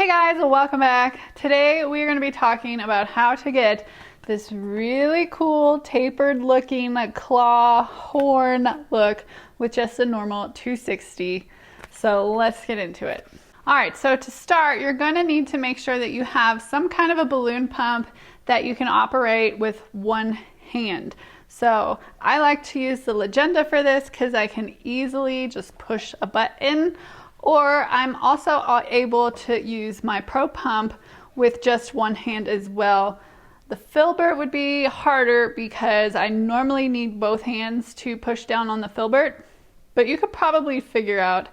Hey guys, welcome back. Today we're going to be talking about how to get this really cool tapered looking claw horn look with just a normal 260. So let's get into it. Alright, so to start, you're going to need to make sure that you have some kind of a balloon pump that you can operate with one hand. So I like to use the Legenda for this because I can easily just push a button, or I'm also able to use my Pro Pump with just one hand as well. The filbert would be harder because I normally need both hands to push down on the filbert, but you could probably figure out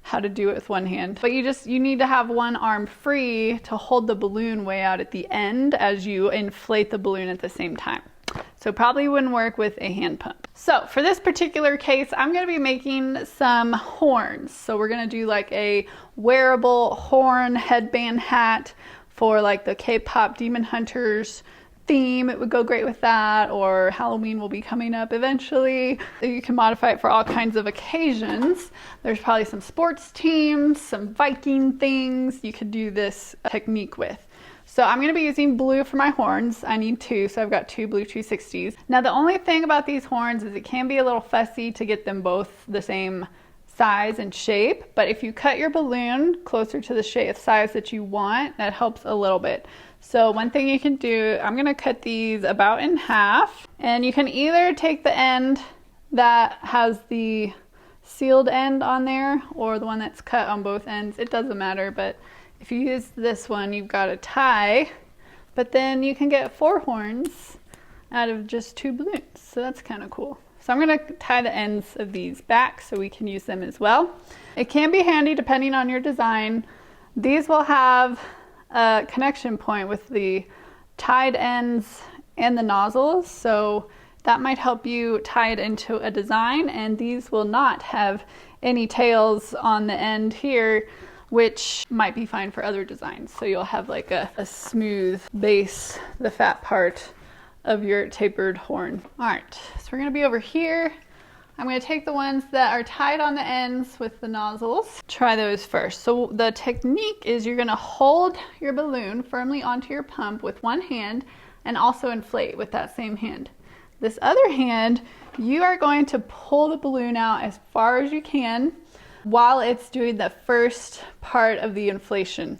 how to do it with one hand. But you need to have one arm free to hold the balloon way out at the end as you inflate the balloon at the same time. So probably wouldn't work with a hand pump. So for this particular case, I'm going to be making some horns. So we're going to do like a wearable horn headband hat for like the K-pop Demon Hunters theme. It would go great with that, or Halloween will be coming up eventually. You can modify it for all kinds of occasions. There's probably some sports teams, some Viking things you could do this technique with. So I'm going to be using blue for my horns. I need two, so I've got two blue 260s. Now the only thing about these horns is it can be a little fussy to get them both the same size and shape, but if you cut your balloon closer to the shape size that you want, that helps a little bit. So one thing you can do, I'm going to cut these about in half, and you can either take the end that has the sealed end on there or the one that's cut on both ends. It doesn't matter, but if you use this one, you've got a tie, but then you can get 4 horns out of just 2 balloons. So that's kind of cool. So I'm going to tie the ends of these back so we can use them as well. It can be handy depending on your design. These will have a connection point with the tied ends and the nozzles, so that might help you tie it into a design, and these will not have any tails on the end here, which might be fine for other designs. So you'll have like a smooth base, the fat part of your tapered horn. All right, so we're gonna be over here. I'm gonna take the ones that are tied on the ends with the nozzles. Try those first. So the technique is you're gonna hold your balloon firmly onto your pump with one hand and also inflate with that same hand. This other hand, you are going to pull the balloon out as far as you can while it's doing the first part of the inflation.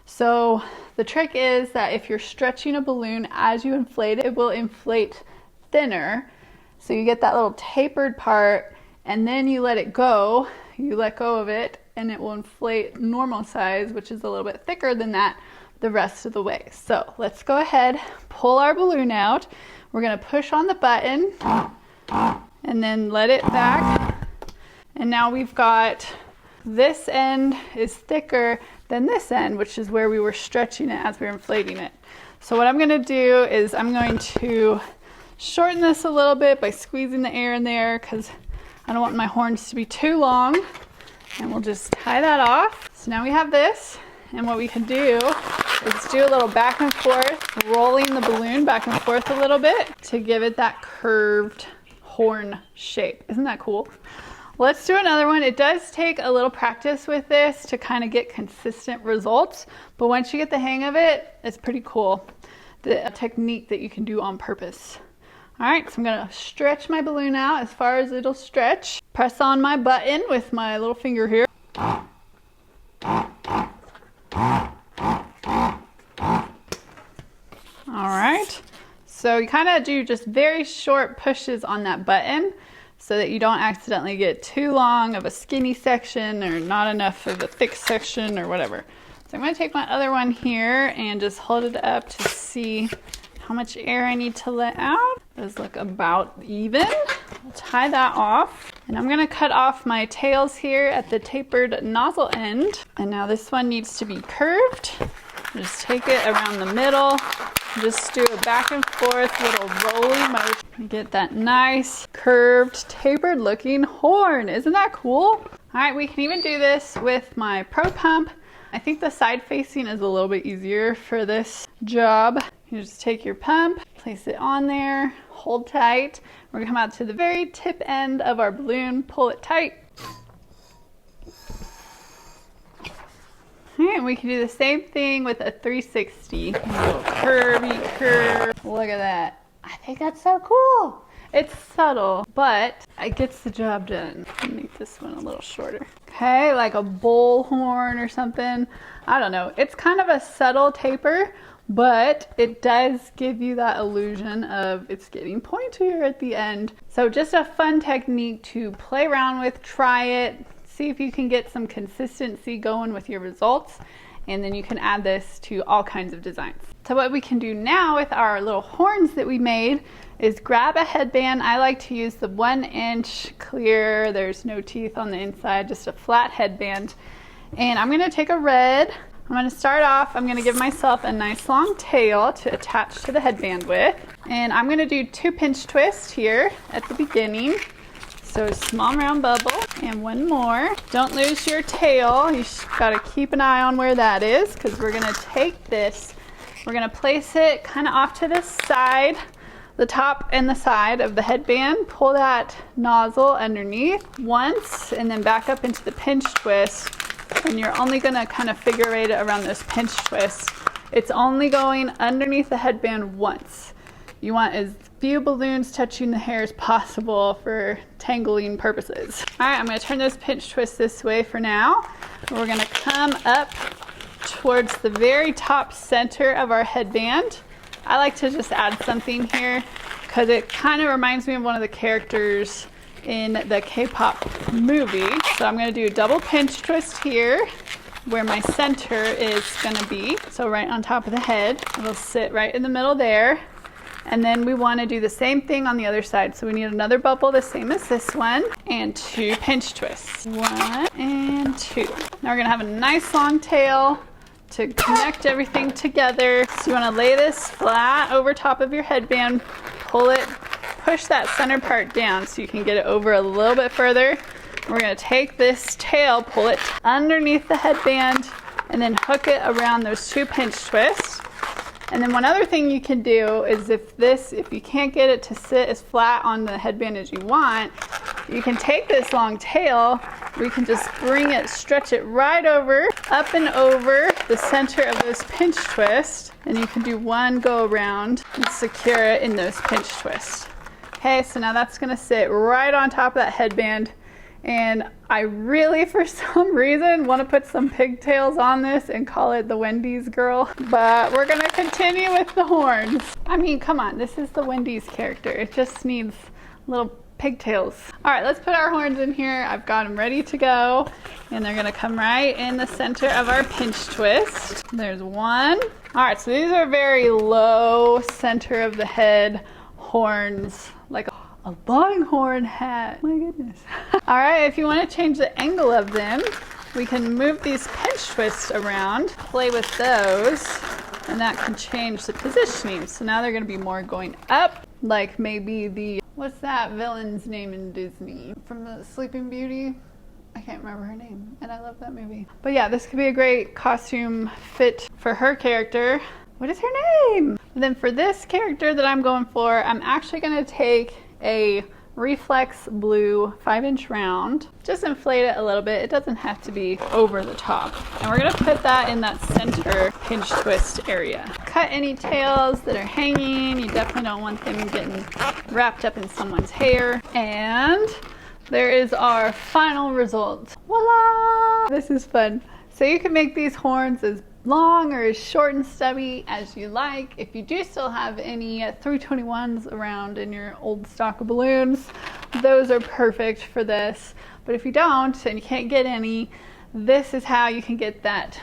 So the trick is that if you're stretching a balloon as you inflate it, it will inflate thinner. So you get that little tapered part, and then you let it go. You let go of it, and it will inflate normal size, which is a little bit thicker than that the rest of the way. So let's go ahead, pull our balloon out. We're gonna push on the button and then let it back. And now we've got this end is thicker than this end, which is where we were stretching it as we were inflating it. So what I'm going to do is I'm going to shorten this a little bit by squeezing the air in there because I don't want my horns to be too long. And we'll just tie that off. So now we have this, and what we can do is do a little back and forth, rolling the balloon back and forth a little bit to give it that curved horn shape. Isn't that cool? Let's do another one. It does take a little practice with this to kind of get consistent results, but once you get the hang of it, it's pretty cool. The technique that you can do on purpose. All right, so I'm gonna stretch my balloon out as far as it'll stretch. Press on my button with my little finger here. All right, so you kind of do just very short pushes on that button so that you don't accidentally get too long of a skinny section or not enough of a thick section or whatever. So I'm going to take my other one here and just hold it up to see how much air I need to let out. Those look about even. I'll tie that off. And I'm going to cut off my tails here at the tapered nozzle end. And now this one needs to be curved. Just take it around the middle. Just do a back and forth little rolling motion. Get that nice curved tapered looking horn. Isn't that cool? All right, we can even do this with my Pro Pump. I think the side facing is a little bit easier for this job. You just take your pump, place it on there, hold tight. We're gonna come out to the very tip end of our balloon, pull it tight. All right, we can do the same thing with a 360. A little curvy curve. Look at that. I think that's so cool. It's subtle, but it gets the job done. I'll make this one a little shorter. Okay, like a bull horn or something. I don't know. It's kind of a subtle taper, but it does give you that illusion of it's getting pointier at the end. So just a fun technique to play around with, try it, see if you can get some consistency going with your results, and then you can add this to all kinds of designs. So what we can do now with our little horns that we made is grab a headband. I like to use the 1 inch clear, there's no teeth on the inside, just a flat headband. And I'm gonna take a red. I'm gonna start off, I'm gonna give myself a nice long tail to attach to the headband with. And I'm gonna do 2 pinch twists here at the beginning. So a small round bubble and 1 more. Don't lose your tail. You gotta keep an eye on where that is, because we're gonna take this, we're gonna place it kind of off to the side, the top and the side of the headband. Pull that nozzle underneath once and then back up into the pinch twist. And you're only gonna kind of figure eight it around those pinch twists. It's only going underneath the headband once. You want as few balloons touching the hair as possible for tangling purposes. All right, I'm gonna turn those pinch twists this way for now. We're gonna come up towards the very top center of our headband. I like to just add something here because it kind of reminds me of one of the characters in the K-pop movie. So I'm gonna do a double pinch twist here where my center is gonna be. So right on top of the head, it'll sit right in the middle there. And then we wanna do the same thing on the other side. So we need another bubble the same as this one and 2 pinch twists. 1 and 2. Now we're gonna have a nice long tail to connect everything together. So you wanna lay this flat over top of your headband, pull it, push that center part down so you can get it over a little bit further. We're gonna take this tail, pull it underneath the headband, and then hook it around those 2 pinch twists. And then one other thing you can do is if you can't get it to sit as flat on the headband as you want, you can take this long tail, we can just bring it, stretch it right over, up and over the center of those pinch twists, and you can do one go around and secure it in those pinch twists. Okay, so now that's gonna sit right on top of that headband. And I really, for some reason, want to put some pigtails on this and call it the Wendy's girl. But we're going to continue with the horns. I mean, come on, this is the Wendy's character. It just needs little pigtails. All right, let's put our horns in here. I've got them ready to go. And they're going to come right in the center of our pinch twist. There's 1. All right, so these are very low center of the head horns, like a longhorn hat. My goodness. All right, if you want to change the angle of them, we can move these pinch twists around, play with those, and that can change the positioning. So now they're going to be more going up, like maybe the, what's that villain's name in Disney? From the Sleeping Beauty? I can't remember her name, and I love that movie. But yeah, this could be a great costume fit for her character. What is her name? And then for this character that I'm going for, I'm actually going to take a reflex blue 5-inch round, just inflate it a little bit. It doesn't have to be over the top, and we're going to put that in that center pinch twist area. Cut any tails that are hanging. You definitely don't want them getting wrapped up in someone's hair. And there is our final result. Voila! This is fun. So you can make these horns as long or as short and stubby as you like. If you do still have any 321s around in your old stock of balloons, those are perfect for this. But if you don't and you can't get any, this is how you can get that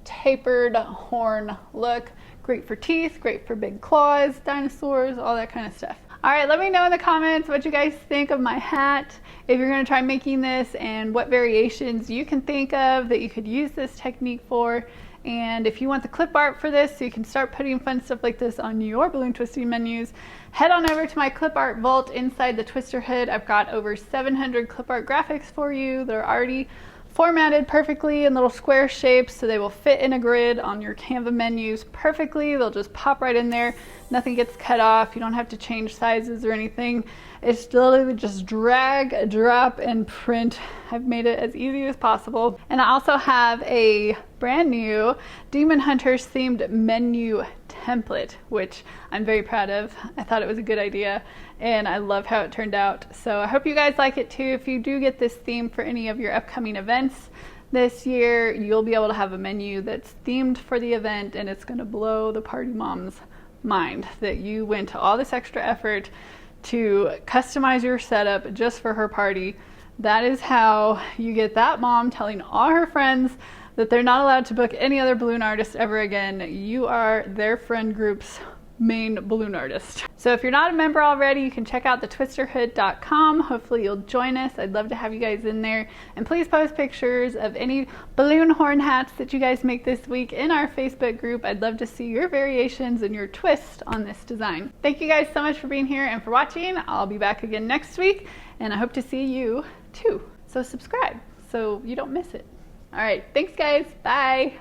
tapered horn look. Great for teeth, great for big claws, dinosaurs, all that kind of stuff. All right, let me know in the comments what you guys think of my hat, if you're gonna try making this, and what variations you can think of that you could use this technique for. And if you want the clip art for this so you can start putting fun stuff like this on your balloon twisting menus, head on over to my clip art vault inside the twister hood. I've got over 700 clip art graphics for you. They're already formatted perfectly in little square shapes, so they will fit in a grid on your Canva menus perfectly. They'll just pop right in there. Nothing gets cut off. You don't have to change sizes or anything. It's literally just drag, drop, and print. I've made it as easy as possible. And I also have a brand new Demon Hunters themed menu template, which I'm very proud of. I thought it was a good idea and I love how it turned out. So I hope you guys like it too. If you do get this theme for any of your upcoming events this year, you'll be able to have a menu that's themed for the event, and it's gonna blow the party mom's mind that you went to all this extra effort to customize your setup just for her party. That is how you get that mom telling all her friends that they're not allowed to book any other balloon artist ever again. You are their friend group's main balloon artist. So if you're not a member already, you can check out thetwisterhood.com. Hopefully you'll join us. I'd love to have you guys in there. And please post pictures of any balloon horn hats that you guys make this week in our Facebook group. I'd love to see your variations and your twist on this design. Thank you guys so much for being here and for watching. I'll be back again next week, and I hope to see you too. So subscribe so you don't miss it. All right, thanks guys, bye.